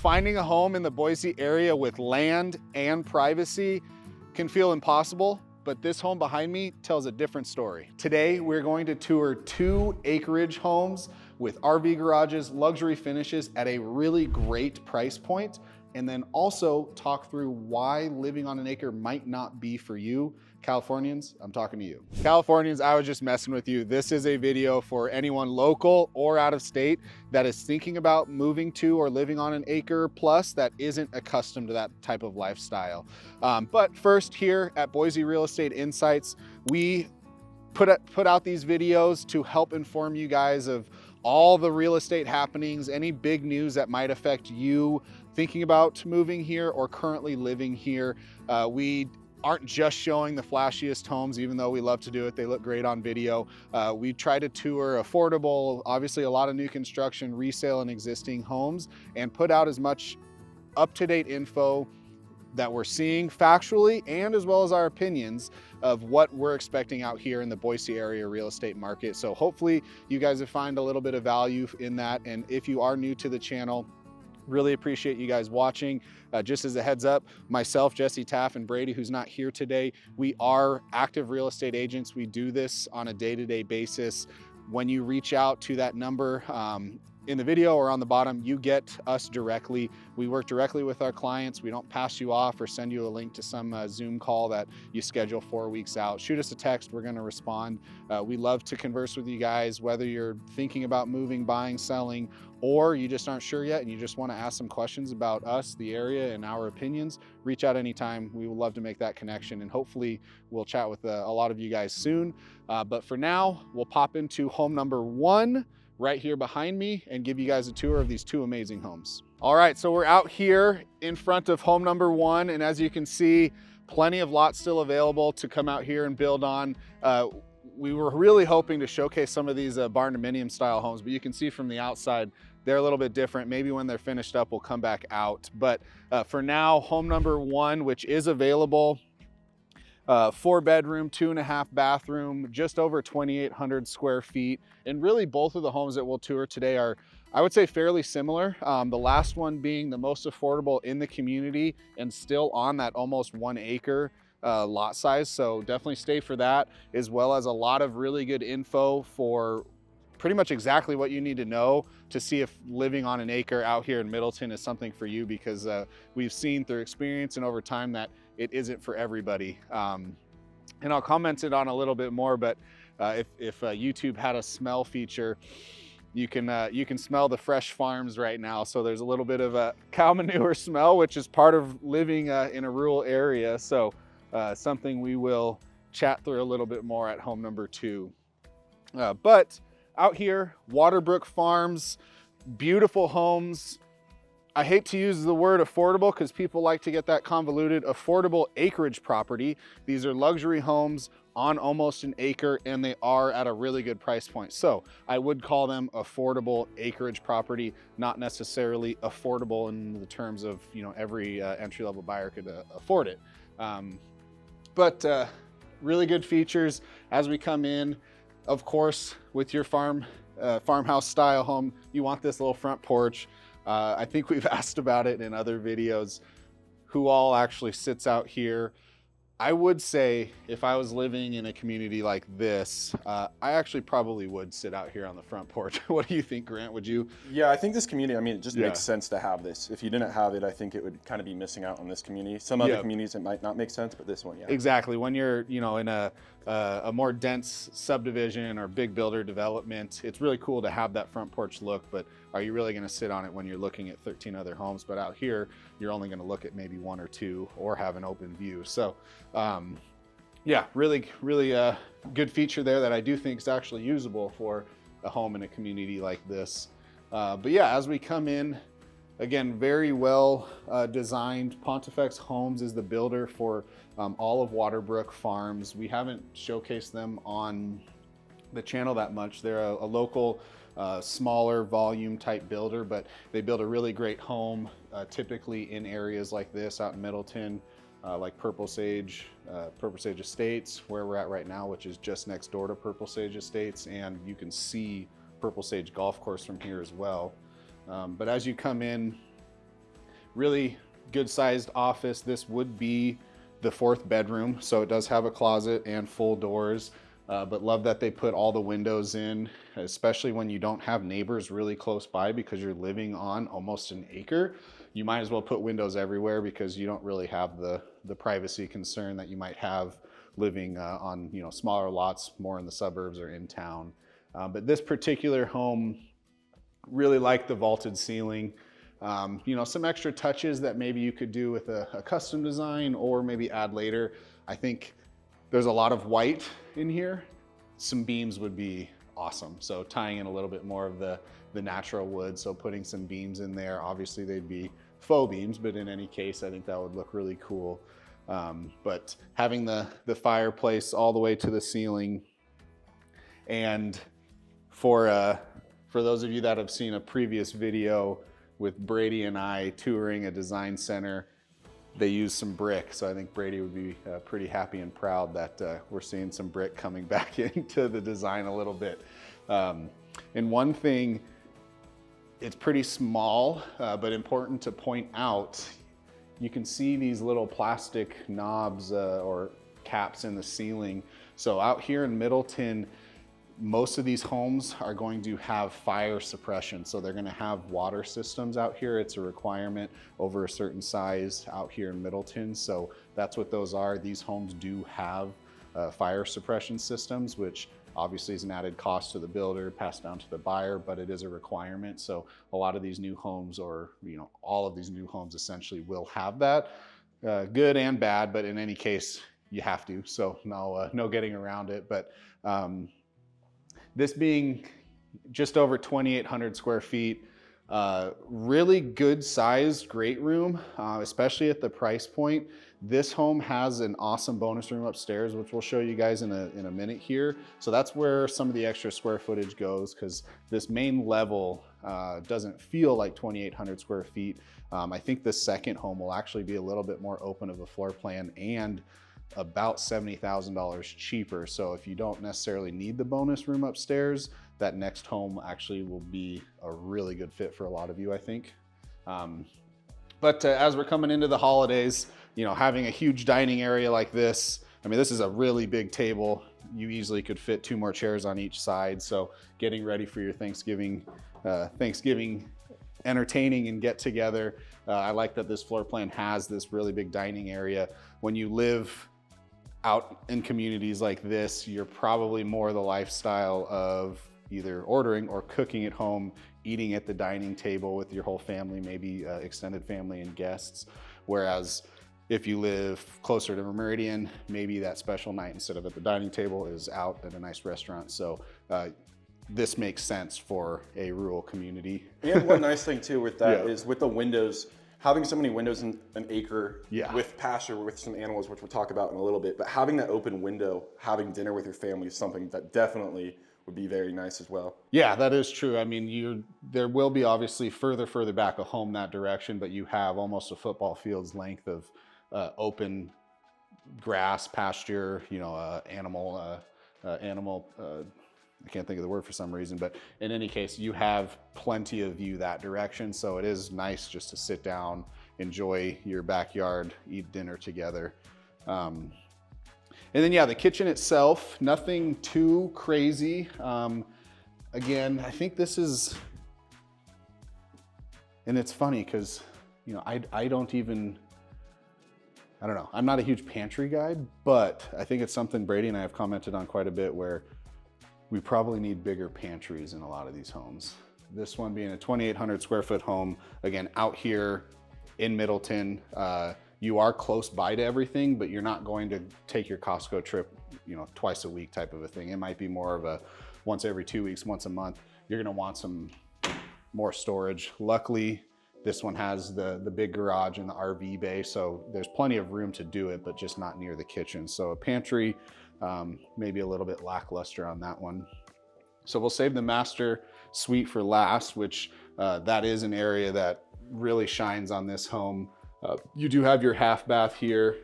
finding a home in the Boise area with land and privacy can feel impossible, but this home behind me tells a different story. Today, we're going to tour 2 acreage homes with RV garages, luxury finishes at a really great price point, and then also talk through why living on an acre might not be for you. Californians, I'm talking to you. Californians, I was just messing with you. This is a video for anyone local or out of state that is thinking about moving to or living on an acre plus that isn't accustomed to that type of lifestyle. But first, here at Boise Real Estate Insights, we put out these videos to help inform you guys of all the real estate happenings, any big news that might affect you thinking about moving here or currently living here. We aren't just showing the flashiest homes, even though we love to do it. They look great on video. We try to tour affordable, obviously a lot of new construction, resale and existing homes, and put out as much up-to-date info that we're seeing factually, and as well as our opinions of what we're expecting out here in the Boise area real estate market. So hopefully you guys have found a little bit of value in that. And if you are new to the channel, really appreciate you guys watching. Just as a heads up, myself, Jesse Taff, and Brady, who's not here today, we are active real estate agents. We do this on a day-to-day basis. When you reach out to that number in the video or on the bottom, you get us directly. We work directly with our clients. We don't pass you off or send you a link to some Zoom call that you schedule 4 weeks out. Shoot us a text, we're gonna respond. We love to converse with you guys, whether you're thinking about moving, buying, selling, or you just aren't sure yet and you just wanna ask some questions about us, the area, and our opinions. Reach out anytime. We would love to make that connection, and hopefully we'll chat with a lot of you guys soon. But for now, we'll pop into home number 1 right here behind me and give you guys a tour of these 2 amazing homes. All right, so we're out here in front of home number 1, and as you can see, plenty of lots still available to come out here and build on. We were really hoping to showcase some of these barn dominium style homes, but you can see from the outside, they're a little bit different. Maybe when they're finished up, we'll come back out. But for now, home number 1, which is available, 4-bedroom, 2.5 bathroom, just over 2,800 square feet. And really both of the homes that we'll tour today are, I would say, fairly similar. The last one being the most affordable in the community and still on that almost 1 acre lot size. So definitely stay for that, as well as a lot of really good info for pretty much exactly what you need to know to see if living on an acre out here in Middleton is something for you, because we've seen through experience and over time that it isn't for everybody. And I'll comment it on a little bit more, but if YouTube had a smell feature, you can smell the fresh farms right now. So there's a little bit of a cow manure smell, which is part of living in a rural area. So something we will chat through a little bit more at home number 2. But out here, Waterbrook Farms, beautiful homes. I hate to use the word affordable because people like to get that convoluted. Affordable acreage property. These are luxury homes on almost an acre, and they are at a really good price point. So I would call them affordable acreage property, not necessarily affordable in the terms of, you know, every entry-level buyer could afford it. But really good features as we come in. Of course, with your farmhouse style home, you want this little front porch. I think we've asked about it in other videos, who all actually sits out here. I would say if I was living in a community like this, I actually probably would sit out here on the front porch. What do you think, Grant? Would you? Yeah, I think this community, I mean, it just makes sense to have this. If you didn't have it, I think it would kind of be missing out on this community. Some other communities, it might not make sense, but this one, yeah. Exactly. When you're, you know, in a more dense subdivision or big builder development, it's really cool to have that front porch look, but are you really gonna sit on it when you're looking at 13 other homes? But out here, you're only gonna look at maybe 1 or 2 or have an open view. So yeah, really good feature there that I do think is actually usable for a home in a community like this. But yeah, as we come in, again, very well designed. Pontifex Homes is the builder for all of Waterbrook Farms. We haven't showcased them on the channel that much. They're a local, smaller volume type builder, but they build a really great home, typically in areas like this out in Middleton, like Purple Sage Estates, where we're at right now, which is just next door to Purple Sage Estates, and you can see Purple Sage Golf Course from here as well. But as you come in, really good sized office. This would be the 4th bedroom, so it does have a closet and full doors, but love that they put all the windows in, especially when you don't have neighbors really close by because you're living on almost an acre. You might as well put windows everywhere because you don't really have the privacy concern that you might have living on smaller lots, more in the suburbs or in town. But this particular home, really like the vaulted ceiling. Some extra touches that maybe you could do with a custom design or maybe add later. I think there's a lot of white in here. Some beams would be awesome. So tying in a little bit more of the natural wood. So putting some beams in there, obviously they'd be faux beams, but in any case, I think that would look really cool. But having the fireplace all the way to the ceiling, and for those of you that have seen a previous video with Brady and I touring a design center, they used some brick. So I think Brady would be pretty happy and proud that we're seeing some brick coming back into the design a little bit. And one thing, it's pretty small, but important to point out, you can see these little plastic knobs or caps in the ceiling. So out here in Middleton, most of these homes are going to have fire suppression. So they're gonna have water systems out here. It's a requirement over a certain size out here in Middleton. So that's what those are. These homes do have fire suppression systems, which obviously is an added cost to the builder, passed down to the buyer, but it is a requirement. So a lot of these new homes, or all of these new homes essentially will have that, good and bad, but in any case, you have to. So no getting around it. But this being just over 2,800 square feet, really good sized, great room, especially at the price point. This home has an awesome bonus room upstairs, which we'll show you guys in a minute here. So that's where some of the extra square footage goes, because this main level doesn't feel like 2,800 square feet. I think the second home will actually be a little bit more open of a floor plan and about $70,000 cheaper. So if you don't necessarily need the bonus room upstairs, that next home actually will be a really good fit for a lot of you, I think. But as we're coming into the holidays, having a huge dining area like this, I mean, this is a really big table. You easily could fit 2 more chairs on each side. So getting ready for your Thanksgiving entertaining and get together. I like that this floor plan has this really big dining area. When you live out in communities like this, you're probably more the lifestyle of either ordering or cooking at home, eating at the dining table with your whole family, maybe extended family and guests. Whereas if you live closer to Meridian, maybe that special night instead of at the dining table is out at a nice restaurant. So this makes sense for a rural community. And one nice thing too with that is with the windows, having so many windows in an acre with pasture, with some animals, which we'll talk about in a little bit, but having that open window, having dinner with your family is something that definitely would be very nice as well. Yeah, that is true. I mean, there will be obviously further back a home that direction, but you have almost a football field's length of open grass, pasture, animal, I can't think of the word for some reason, but in any case, you have plenty of view that direction. So it is nice just to sit down, enjoy your backyard, eat dinner together. And then, the kitchen itself, nothing too crazy. Again, I think this is, and it's funny because, I don't know, I'm not a huge pantry guy, but I think it's something Brady and I have commented on quite a bit, where we probably need bigger pantries in a lot of these homes. This one being a 2,800 square foot home, again, out here in Middleton, you are close by to everything, but you're not going to take your Costco trip, twice a week type of a thing. It might be more of a once every 2 weeks, once a month. You're gonna want some more storage. Luckily, this one has the big garage and the RV bay, so there's plenty of room to do it, but just not near the kitchen. So a pantry, maybe a little bit lackluster on that one. So we'll save the master suite for last, which that is an area that really shines on this home. You do have your half bath here.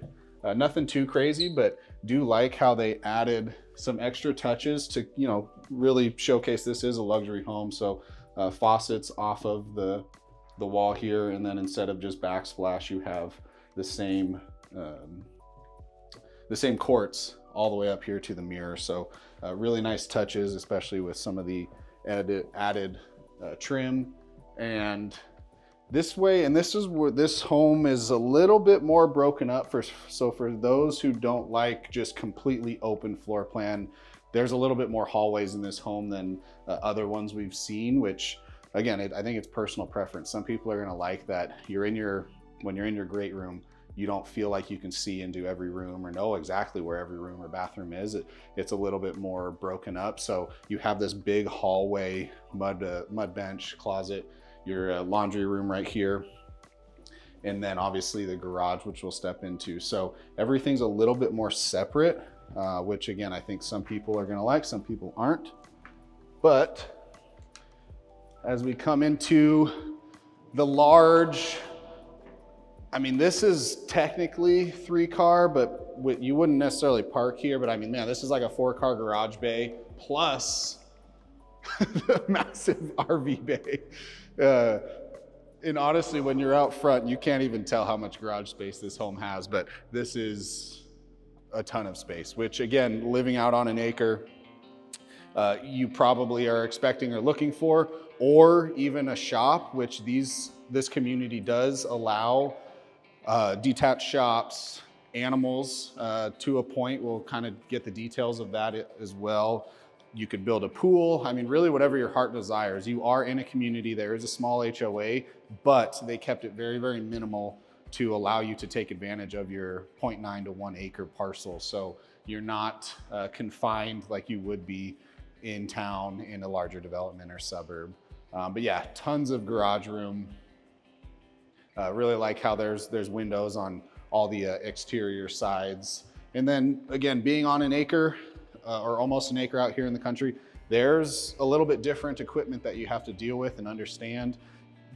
Nothing too crazy, but do like how they added some extra touches to, really showcase this is a luxury home. So faucets off of the the wall here, and then instead of just backsplash, you have the same quartz all the way up here to the mirror. So really nice touches, especially with some of the added trim. And this way, and this is where this home is a little bit more broken up so for those who don't like just completely open floor plan, there's a little bit more hallways in this home than other ones we've seen, which again, I think it's personal preference. Some people are gonna like that when you're in your great room, you don't feel like you can see into every room or know exactly where every room or bathroom is. It's a little bit more broken up. So you have this big hallway, mud bench, closet, your laundry room right here, and then obviously the garage, which we'll step into. So everything's a little bit more separate, which again, I think some people are gonna like, some people aren't. But as we come into the large, I mean, this is technically 3-car, but you wouldn't necessarily park here. But I mean, man, this is like a 4-car garage bay plus the massive RV bay. And honestly, when you're out front, you can't even tell how much garage space this home has, but this is a ton of space, which again, living out on an acre, you probably are expecting or looking for, or even a shop, which this community does allow detached shops, animals to a point. We'll kind of get the details of that as well. You could build a pool. I mean, really whatever your heart desires. You are in a community, there is a small HOA, but they kept it very, very minimal to allow you to take advantage of your 0.9 to 1 acre parcel. So you're not confined like you would be in town in a larger development or suburb. But yeah, tons of garage room. Really like how there's windows on all the exterior sides. And then again, being on an acre or almost an acre out here in the country, there's a little bit different equipment that you have to deal with and understand.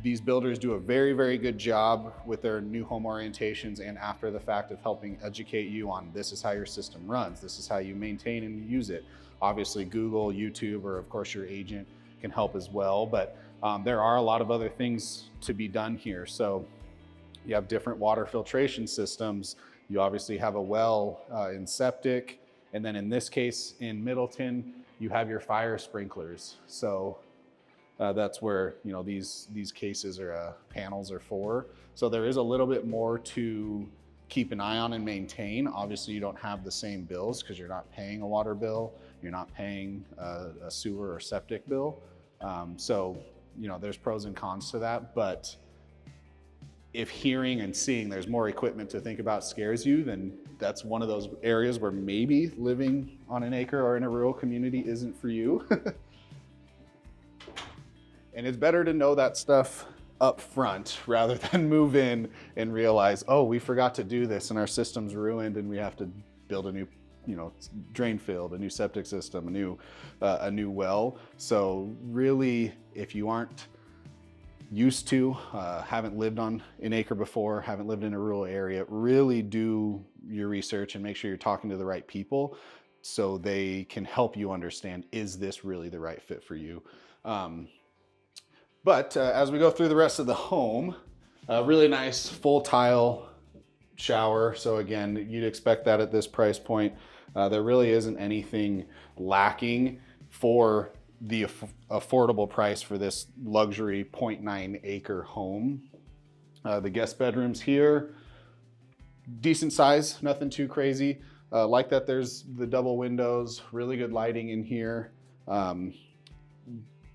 These builders do a very, very good job with their new home orientations and after the fact of helping educate you on this is how your system runs, this is how you maintain and use it. Obviously Google, YouTube, or of course your agent can help as well, but there are a lot of other things to be done here. So you have different water filtration systems. You obviously have a well in septic. And then in this case, in Middleton, you have your fire sprinklers. So that's where these cases or panels are for. So there is a little bit more to keep an eye on and maintain. Obviously, you don't have the same bills because you're not paying a water bill, you're not paying a sewer or septic bill. So there's pros and cons to that. But if hearing and seeing there's more equipment to think about scares you, then that's one of those areas where maybe living on an acre or in a rural community isn't for you. And it's better to know that stuff up front rather than move in and realize, oh, we forgot to do this and our system's ruined and we have to build a new drain field, a new septic system, a new well. So really, if you aren't used to, haven't lived on an acre before, haven't lived in a rural area, really do your research and make sure you're talking to the right people so they can help you understand, is this really the right fit for you? But as we go through the rest of the home, a really nice full tile shower. So again, you'd expect that at this price point. There really isn't anything lacking for the affordable price for this luxury 0.9 acre home. The guest bedrooms here, decent size, nothing too crazy. Like that there's the double windows, really good lighting in here.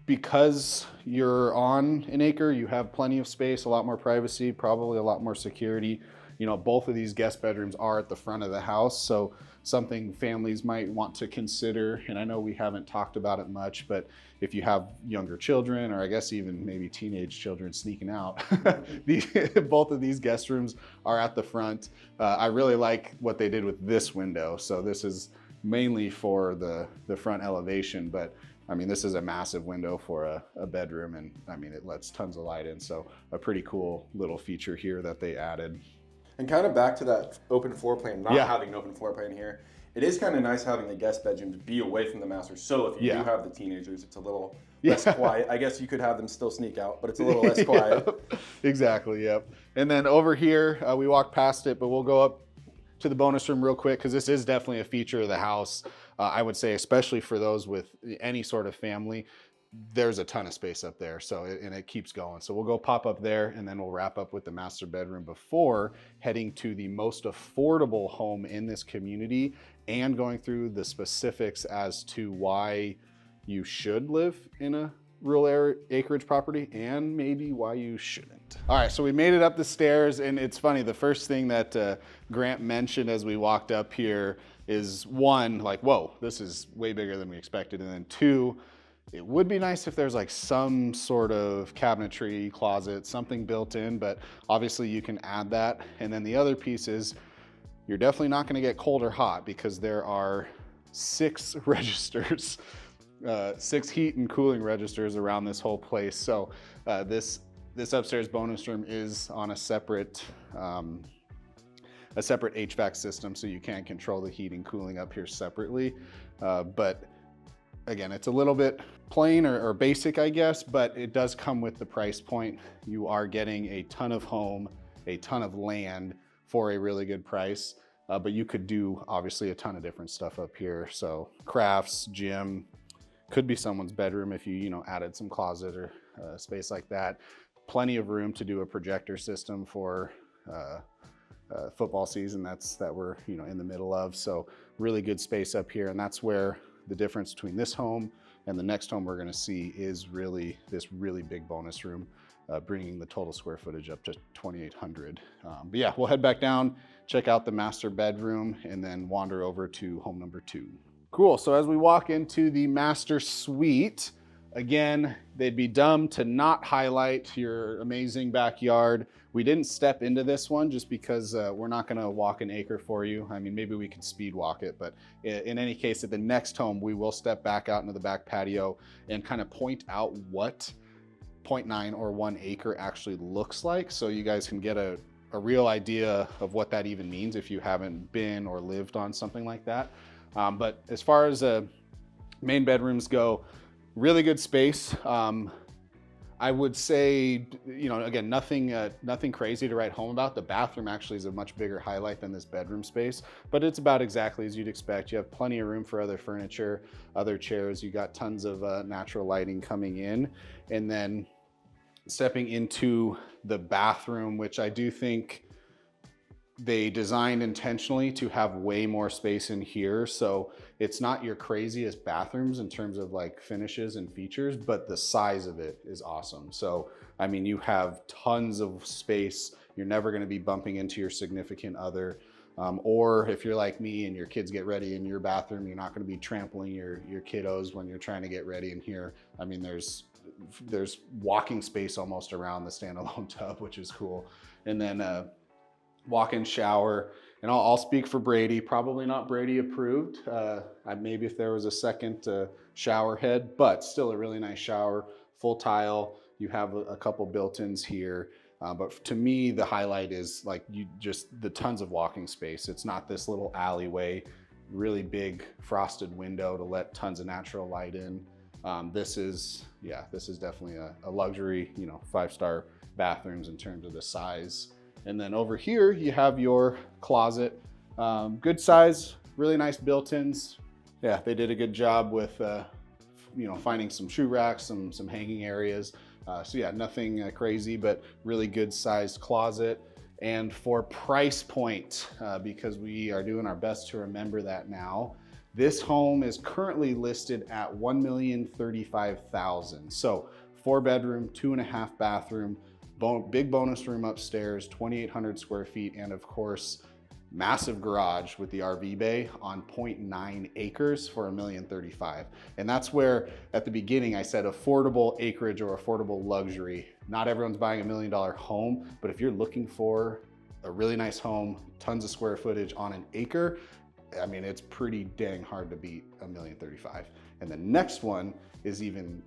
Because you're on an acre, you have plenty of space, a lot more privacy, probably a lot more security. Both of these guest bedrooms are at the front of the house, so something families might want to consider, and I know we haven't talked about it much, but if you have younger children, or I guess even maybe teenage children sneaking out, both of these guest rooms are at the front. I really like what they did with this window. So this is mainly for the front elevation, but I mean, this is a massive window for a bedroom, and I mean, it lets tons of light in. So a pretty cool little feature here that they added. And kind of back to that open floor plan, not having an open floor plan here, It is kind of nice having the guest bedroom to be away from the master. So if you do have the teenagers, it's a little less quiet. I guess you could have them still sneak out, but it's a little less quiet. Exactly, yep. And then over here, we walked past it, but we'll go up to the bonus room real quick because this is definitely a feature of the house. I would say, especially for those with any sort of family, there's a ton of space up there. So, and it keeps going. So we'll go pop up there and then we'll wrap up with the master bedroom before heading to the most affordable home in this community and going through the specifics as to why you should live in a rural acreage property and maybe why you shouldn't. All right, so we made it up the stairs, and it's funny, the first thing that Grant mentioned as we walked up here is one, like, whoa, this is way bigger than we expected, and then two, it would be nice if there's like some sort of cabinetry, closet, something built in, but obviously you can add that. And then the other piece is you're definitely not gonna get cold or hot because there are 6 registers, 6 heat and cooling registers around this whole place. So this upstairs bonus room is on a separate HVAC system, so you can't control the heating and cooling up here separately. But again, it's a little bit plain or basic, I guess, but it does come with the price point. You are getting a ton of home, a ton of land for a really good price, but you could do obviously a ton of different stuff up here. So crafts, gym, could be someone's bedroom if you added some closet or space like that. Plenty of room to do a projector system for football season that we're in the middle of. So really good space up here, and that's where the difference between this home and the next home we're going to see is really this really big bonus room, bringing the total square footage up to 2,800. But yeah, we'll head back down, check out the master bedroom, and then wander over to home number 2. Cool, so as we walk into the master suite, again, they'd be dumb to not highlight your amazing backyard. We didn't step into this one just because we're not gonna walk an acre for you. I mean, maybe we could speed walk it, but in any case, at the next home, we will step back out into the back patio and kind of point out what 0.9 or 1 acre actually looks like, so you guys can get a real idea of what that even means if you haven't been or lived on something like that. But as far as main bedrooms go, really good space. I would say, again, nothing crazy to write home about. The bathroom actually is a much bigger highlight than this bedroom space, but it's about exactly as you'd expect. You have plenty of room for other furniture, other chairs. You got tons of natural lighting coming in. And then stepping into the bathroom, which I do think they designed intentionally to have way more space in here. So it's not your craziest bathrooms in terms of like finishes and features, but the size of it is awesome. So, I mean, you have tons of space. You're never gonna be bumping into your significant other. Or if you're like me and your kids get ready in your bathroom, you're not gonna be trampling your kiddos when you're trying to get ready in here. I mean, there's walking space almost around the standalone tub, which is cool. And then walk-in shower, and I'll speak for Brady, probably not Brady approved. Maybe if there was a second shower head, but still a really nice shower, full tile. You have a couple built-ins here. But to me, the highlight is like the tons of walking space. It's not this little alleyway, really big frosted window to let tons of natural light in. This is definitely a luxury, 5-star bathrooms in terms of the size. And then over here, you have your closet. Good size, really nice built-ins. Yeah, they did a good job with, finding some shoe racks, some hanging areas. So yeah, nothing crazy, but really good sized closet. And for price point, because we are doing our best to remember that now, this home is currently listed at $1,035,000. So 4-bedroom, 2.5 bathroom, big bonus room upstairs, 2,800 square feet, and of course, massive garage with the RV bay on 0.9 acres for $1,035,000. And that's where, at the beginning, I said affordable acreage or affordable luxury. Not everyone's buying $1 million home, but if you're looking for a really nice home, tons of square footage on an acre, I mean, it's pretty dang hard to beat $1,035,000. And the next one is even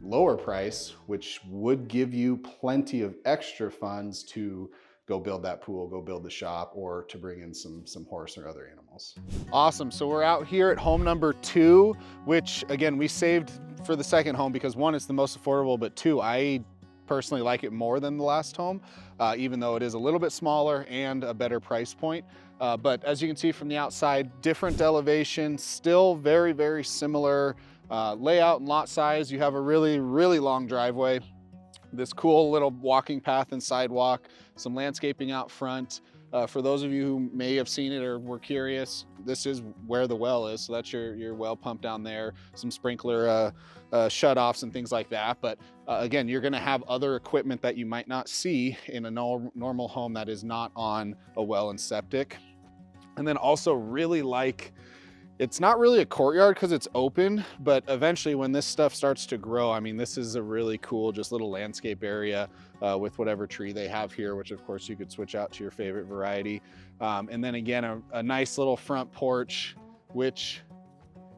lower price, which would give you plenty of extra funds to go build that pool, go build the shop, or to bring in some horse or other animals. Awesome, so we're out here at home number 2, which again, we saved for the second home because 1, it's the most affordable, but 2, I personally like it more than the last home, even though it is a little bit smaller and a better price point. But as you can see from the outside, different elevation, still very, very similar layout and lot size. You have a really, really long driveway, this cool little walking path and sidewalk, some landscaping out front. For those of you who may have seen it or were curious, this is where the well is. So that's your well pump down there, some sprinkler shut-offs and things like that. But again, you're gonna have other equipment that you might not see in a normal home that is not on a well and septic. And then also really like, it's not really a courtyard because it's open, but eventually when this stuff starts to grow, I mean, this is a really cool, just little landscape area with whatever tree they have here, which of course you could switch out to your favorite variety. And then again, a nice little front porch, which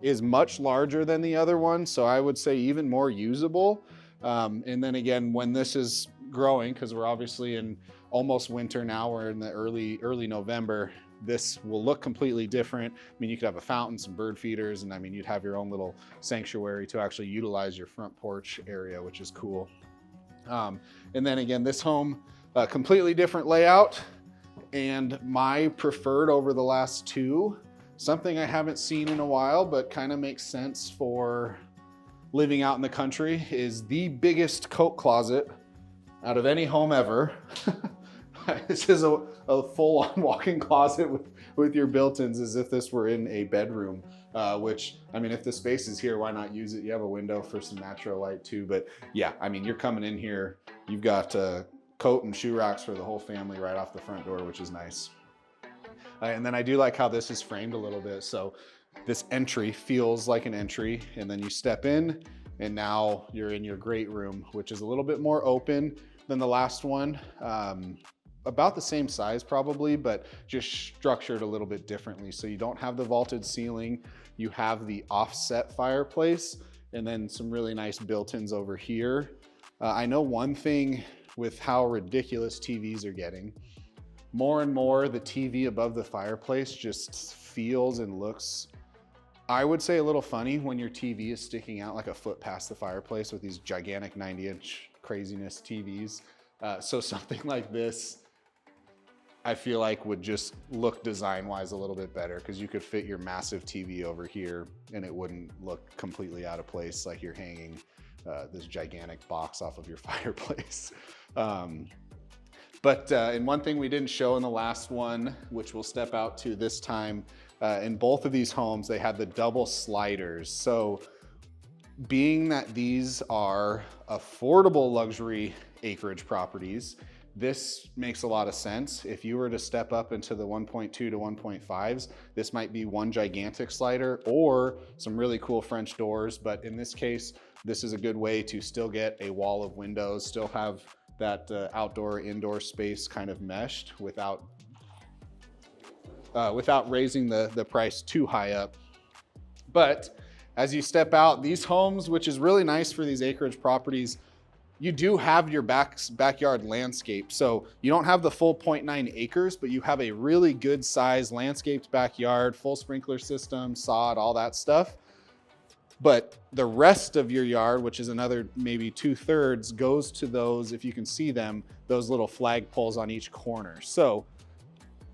is much larger than the other one. So I would say even more usable. And then again, when this is growing, because we're obviously in almost winter now, we're in the early November, this will look completely different. I mean, you could have a fountain, some bird feeders, and I mean, you'd have your own little sanctuary to actually utilize your front porch area, which is cool. And then again, this home, completely different layout, and my preferred over the last 2, something I haven't seen in a while, but kind of makes sense for living out in the country, is the biggest coat closet out of any home ever. This is a full-on walk-in closet with your built-ins as if this were in a bedroom, which, I mean, if the space is here, why not use it? You have a window for some natural light too, but yeah, I mean, you're coming in here, you've got coat and shoe racks for the whole family right off the front door, which is nice. And then I do like how this is framed a little bit. So this entry feels like an entry, and then you step in and now you're in your great room, which is a little bit more open than the last one. About the same size probably, but just structured a little bit differently. So you don't have the vaulted ceiling, you have the offset fireplace, and then some really nice built-ins over here. I know one thing with how ridiculous TVs are getting, more and more the TV above the fireplace just feels and looks, I would say, a little funny when your TV is sticking out like a foot past the fireplace with these gigantic 90-inch craziness TVs. So something like this, I feel like would just look design-wise a little bit better, because you could fit your massive TV over here and it wouldn't look completely out of place like you're hanging this gigantic box off of your fireplace. And one thing we didn't show in the last one, which we'll step out to this time, in both of these homes, they had the double sliders. So being that these are affordable luxury acreage properties, this makes a lot of sense. If you were to step up into the 1.2 to 1.5s, this might be one gigantic slider or some really cool French doors. But in this case, this is a good way to still get a wall of windows, still have that outdoor indoor space kind of meshed without raising the price too high up. But as you step out, these homes, which is really nice for these acreage properties, you do have your backyard landscape. So you don't have the full 0.9 acres, but you have a really good sized landscaped backyard, full sprinkler system, sod, all that stuff. But the rest of your yard, which is another maybe 2/3, goes to those, if you can see them, those little flag poles on each corner. So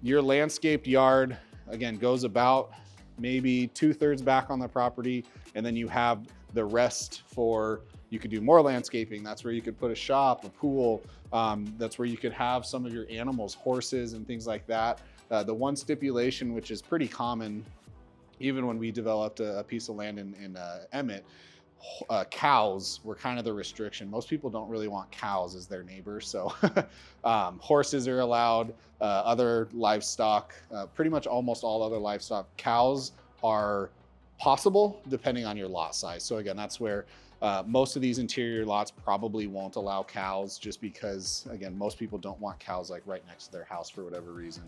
your landscaped yard, again, goes about maybe 2/3 back on the property. And then you have the rest for, you could do more landscaping. That's where you could put a shop, a pool. That's where you could have some of your animals, horses and things like that. The one stipulation, which is pretty common, even when we developed a piece of land in Emmett, cows were kind of the restriction. Most people don't really want cows as their neighbors. So horses are allowed, other livestock, pretty much almost all other livestock. Cows are possible depending on your lot size. So again, that's where most of these interior lots probably won't allow cows, just because, again, most people don't want cows like right next to their house for whatever reason.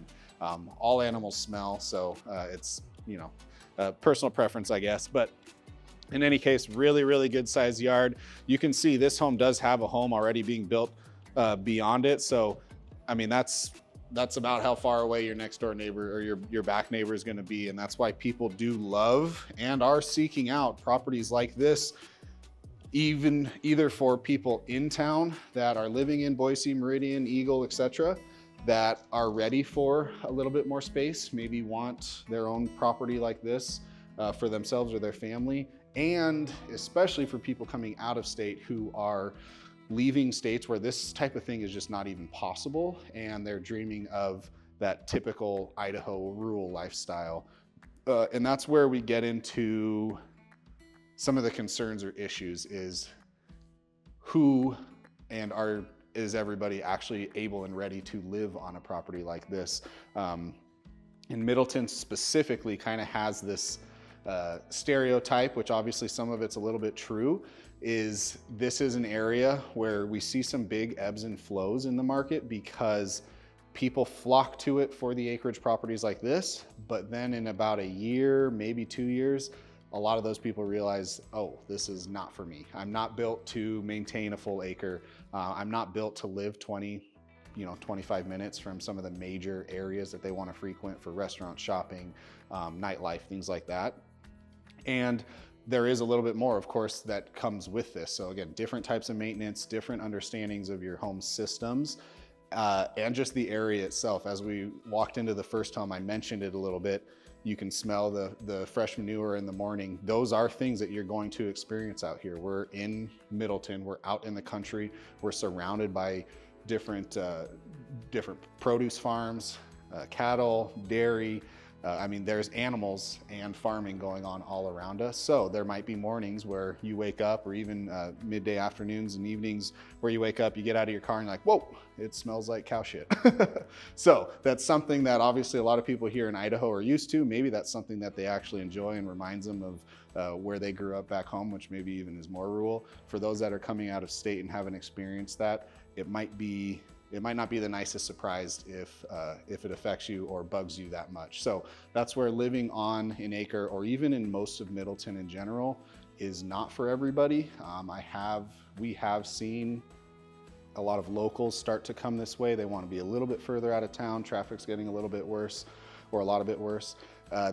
All animals smell, so it's, you know, personal preference, I guess. But in any case, really, really good sized yard. You can see this home does have a home already being built beyond it. So I mean, that's about how far away your next door neighbor or your back neighbor is going to be. And that's why people do love and are seeking out properties like this, even either for people in town that are living in Boise, Meridian, Eagle, etc., that are ready for a little bit more space, maybe want their own property like this for themselves or their family, and especially for people coming out of state who are leaving states where this type of thing is just not even possible, and they're dreaming of that typical Idaho rural lifestyle. And that's where we get into some of the concerns or issues is who and is everybody actually able and ready to live on a property like this? And Middleton specifically kind of has this stereotype, which obviously some of it's a little bit true, is this is an area where we see some big ebbs and flows in the market because people flock to it for the acreage properties like this, but then in about a year, maybe 2 years, a lot of those people realize, oh, this is not for me. I'm not built to maintain a full acre. I'm not built to live 25 minutes from some of the major areas that they want to frequent for restaurant, shopping, nightlife, things like that. And there is a little bit more, of course, that comes with this. So again, different types of maintenance, different understandings of your home systems, and just the area itself. As we walked into the first home, I mentioned it a little bit. You can smell the fresh manure in the morning. Those are things that you're going to experience out here. We're in Middleton, we're out in the country, we're surrounded by different produce farms, cattle, dairy. I mean, there's animals and farming going on all around us. So there might be mornings where you wake up, or even midday afternoons and evenings where you wake up, you get out of your car and you're like, whoa, it smells like cow shit. So that's something that obviously a lot of people here in Idaho are used to. Maybe that's something that they actually enjoy and reminds them of where they grew up back home, which maybe even is more rural. For those that are coming out of state and haven't experienced that, it might not be the nicest surprise if it affects you or bugs you that much. So that's where living on an acre, or even in most of Middleton in general, is not for everybody. We have seen a lot of locals start to come this way. They want to be a little bit further out of town. Traffic's getting a little bit worse, or a lot of it worse.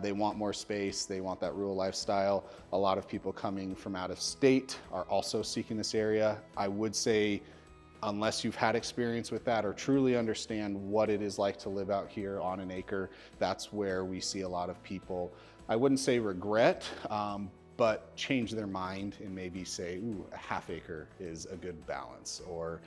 They want more space. They want that rural lifestyle. A lot of people coming from out of state are also seeking this area. I would say, unless you've had experience with that or truly understand what it is like to live out here on an acre, that's where we see a lot of people, I wouldn't say regret, but change their mind and maybe say, ooh, a half acre is a good balance, or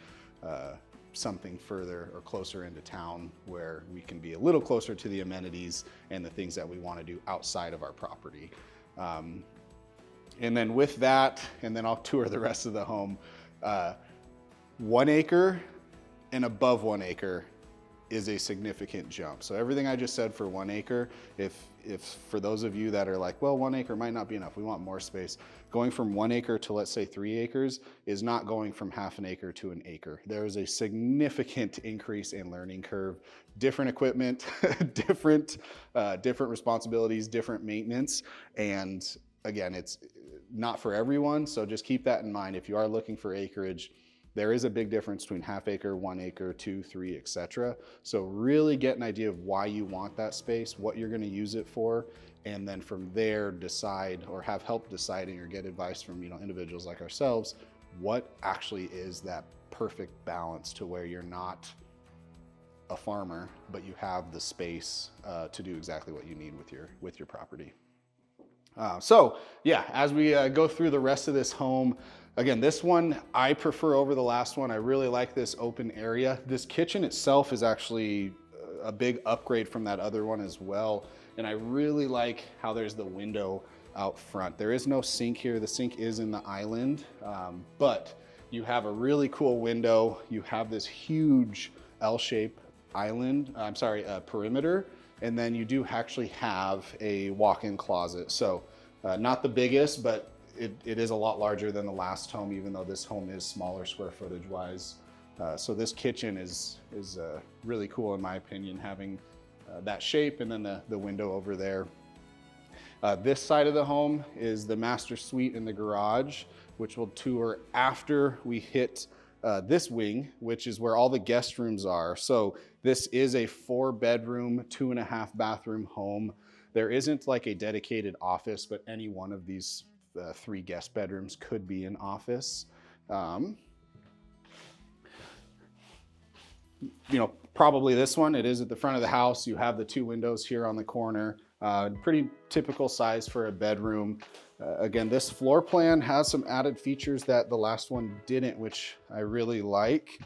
something further or closer into town where we can be a little closer to the amenities and the things that we want to do outside of our property. And then with that, and then I'll tour the rest of the home. 1 acre and above 1 acre is a significant jump. So everything I just said for 1 acre, if for those of you that are like, well, 1 acre might not be enough, we want more space, going from 1 acre to, let's say, 3 acres is not going from half an acre to an acre. There is a significant increase in learning curve, different equipment, different responsibilities, different maintenance. And again, it's not for everyone. So just keep that in mind. If you are looking for acreage, there is a big difference between half acre, 1 acre, 2, 3, etc. So really get an idea of why you want that space, what you're going to use it for, and then from there decide, or have help deciding, or get advice from individuals like ourselves, what actually is that perfect balance to where you're not a farmer, but you have the space to do exactly what you need with your property. So yeah, as we go through the rest of this home, again, this one I prefer over the last one. I really like this open area. This kitchen itself is actually a big upgrade from that other one as well. And I really like how there's the window out front. There is no sink here. The sink is in the island, but you have a really cool window. You have this huge L-shaped perimeter. And then you do actually have a walk-in closet. So not the biggest, but it is a lot larger than the last home, even though this home is smaller square footage wise. So this kitchen is really cool in my opinion, having that shape, and then the window over there. This side of the home is the master suite in the garage, which we'll tour after we hit this wing, which is where all the guest rooms are. So this is a 4-bedroom, 2.5 bathroom home. There isn't like a dedicated office, but any one of these 3 guest bedrooms could be an office. You know, probably this one, it is at the front of the house. You have the 2 windows here on the corner. Pretty typical size for a bedroom. Again, this floor plan has some added features that the last one didn't, which I really like.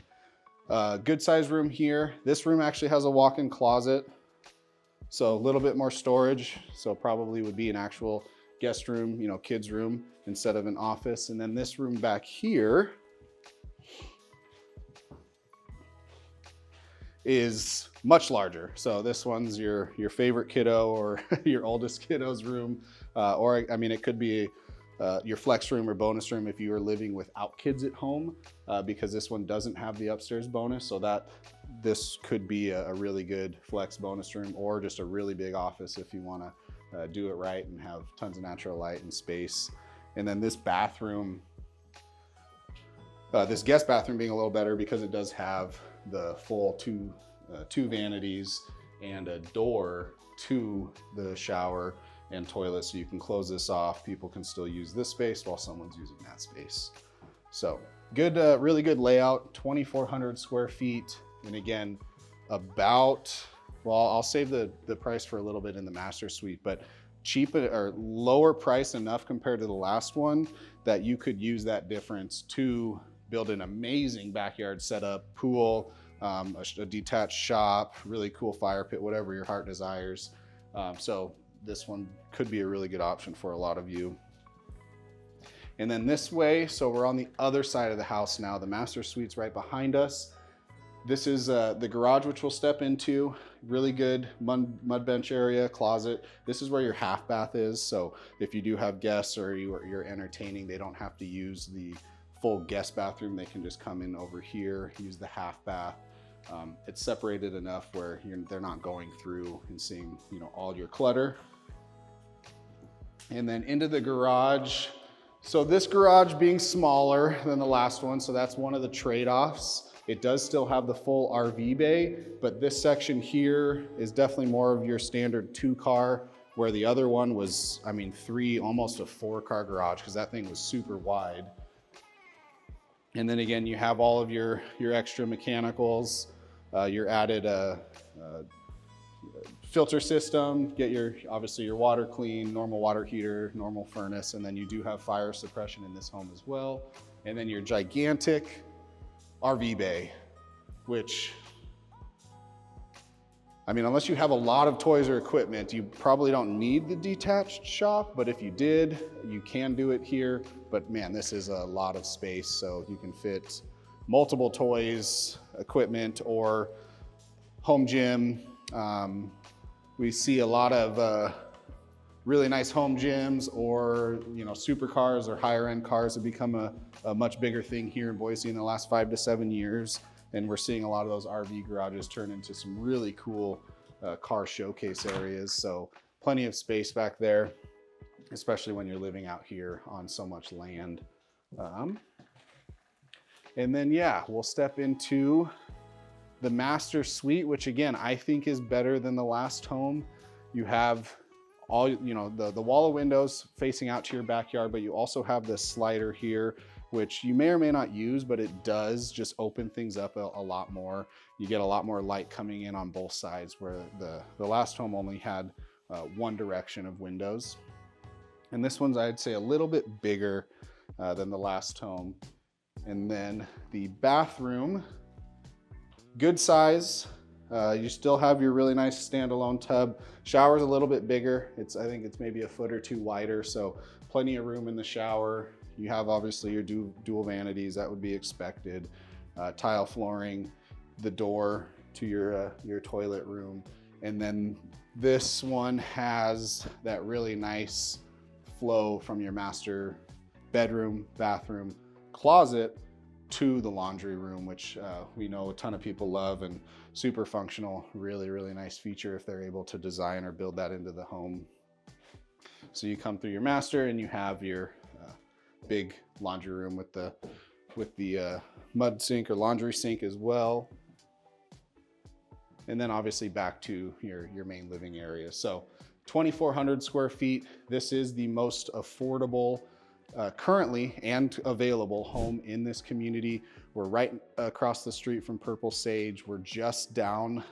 Good size room here. This room actually has a walk-in closet, so a little bit more storage. So probably would be an actual guest room, you know, kids room instead of an office. And then this room back here is much larger. So this one's your favorite kiddo or your oldest kiddo's room. Or I mean, it could be your flex room or bonus room if you are living without kids at home, because this one doesn't have the upstairs bonus. So that this could be a really good flex bonus room, or just a really big office if you wanna do it right and have tons of natural light and space. And then this bathroom, this guest bathroom being a little better because it does have the full two vanities and a door to the shower and toilet, so you can close this off. People can still use this space while someone's using that space. So good, really good layout, 2,400 square feet. And again, about, well, I'll save the price for a little bit in the master suite, but cheap or lower price enough compared to the last one that you could use that difference to build an amazing backyard setup, pool, a detached shop, really cool fire pit, whatever your heart desires. So this one could be a really good option for a lot of you. And then this way, so we're on the other side of the house now. The master suite's right behind us. This is the garage, which we'll step into. Really good mud bench area, closet. This is where your half bath is. So if you do have guests or you're entertaining, they don't have to use the full guest bathroom. They can just come in over here, use the half bath. It's separated enough where they're not going through and seeing, you know, all your clutter. And then into the garage. So this garage being smaller than the last one, so that's one of the trade-offs. It does still have the full RV bay, but this section here is definitely more of your standard 2-car, where the other one was, I mean, almost a 4-car garage, because that thing was super wide. And then again, you have all of your extra mechanicals, your added filter system, get obviously your water clean, normal water heater, normal furnace, and then you do have fire suppression in this home as well. And then your gigantic RV bay, which, I mean, unless you have a lot of toys or equipment, you probably don't need the detached shop, but if you did, you can do it here. But man, this is a lot of space, so you can fit multiple toys, equipment, or home gym. We see a lot of really nice home gyms, or, you know, supercars or higher end cars have become a much bigger thing here in Boise in the last 5 to 7 years. And we're seeing a lot of those RV garages turn into some really cool car showcase areas. So plenty of space back there, especially when you're living out here on so much land. And then, yeah, we'll step into the master suite, which again, I think is better than the last home. You have all, you know, the wall of windows facing out to your backyard, but you also have this slider here, which you may or may not use, but it does just open things up a lot more. You get a lot more light coming in on both sides, where the last home only had one direction of windows. And this one's, I'd say, a little bit bigger than the last home. And then the bathroom, good size. You still have your really nice standalone tub. Shower's a little bit bigger. I think it's maybe a foot or two wider, so plenty of room in the shower. You have obviously your dual vanities, that would be expected. Tile flooring, the door to your toilet room. And then this one has that really nice flow from your master bedroom, bathroom, closet to the laundry room, which we know a ton of people love, and super functional, really, really nice feature if they're able to design or build that into the home. So you come through your master and you have your big laundry room with the mud sink or laundry sink as well. And then obviously back to your main living area. So 2,400 square feet. This is the most affordable currently and available home in this community. We're right across the street from Purple Sage. We're just down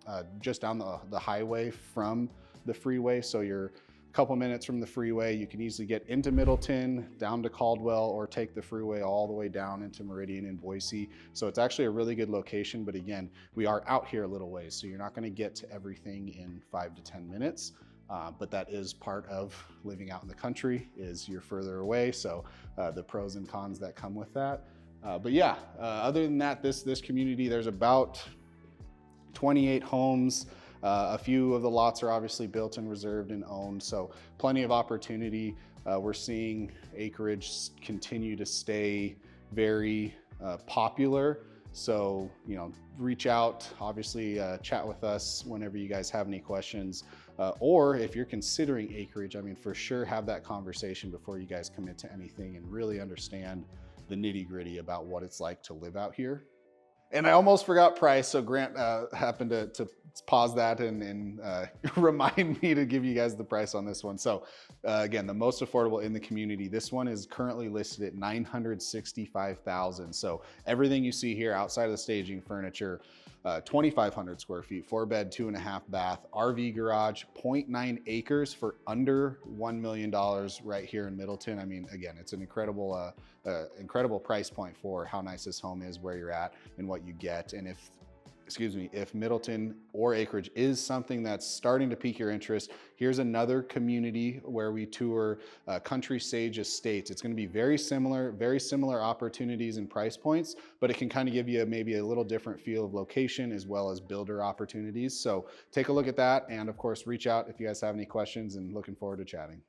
the highway from the freeway. So you're a couple minutes from the freeway. You can easily get into Middleton, down to Caldwell, or take the freeway all the way down into Meridian and Boise. So it's actually a really good location. But again, we are out here a little ways, so you're not going to get to everything in 5 to 10 minutes. But that is part of living out in the country, is you're further away. So the pros and cons that come with that. But yeah, other than that, this community, there's about 28 homes. A few of the lots are obviously built and reserved and owned, so plenty of opportunity. We're seeing Acreage continue to stay very popular. So, reach out, obviously chat with us whenever you guys have any questions. Or if you're considering Acreage, I mean, for sure have that conversation before you guys commit to anything and really understand the nitty-gritty about what it's like to live out here. And I almost forgot price, so Grant happened to pause that and remind me to give you guys the price on this one. So again, the most affordable in the community. This one is currently listed at $965,000. So everything you see here outside of the staging furniture, 2,500 square feet, 4-bed, 2.5 bath, RV garage, 0.9 acres for under $1 million right here in Middleton. I mean, again, it's an incredible price point for how nice this home is, where you're at, and what you get. And if Middleton or Acreage is something that's starting to pique your interest, here's another community where we tour Country Sage Estates. It's going to be very similar opportunities and price points, but it can kind of give you maybe a little different feel of location as well as builder opportunities. So take a look at that, and of course, reach out if you guys have any questions, and looking forward to chatting.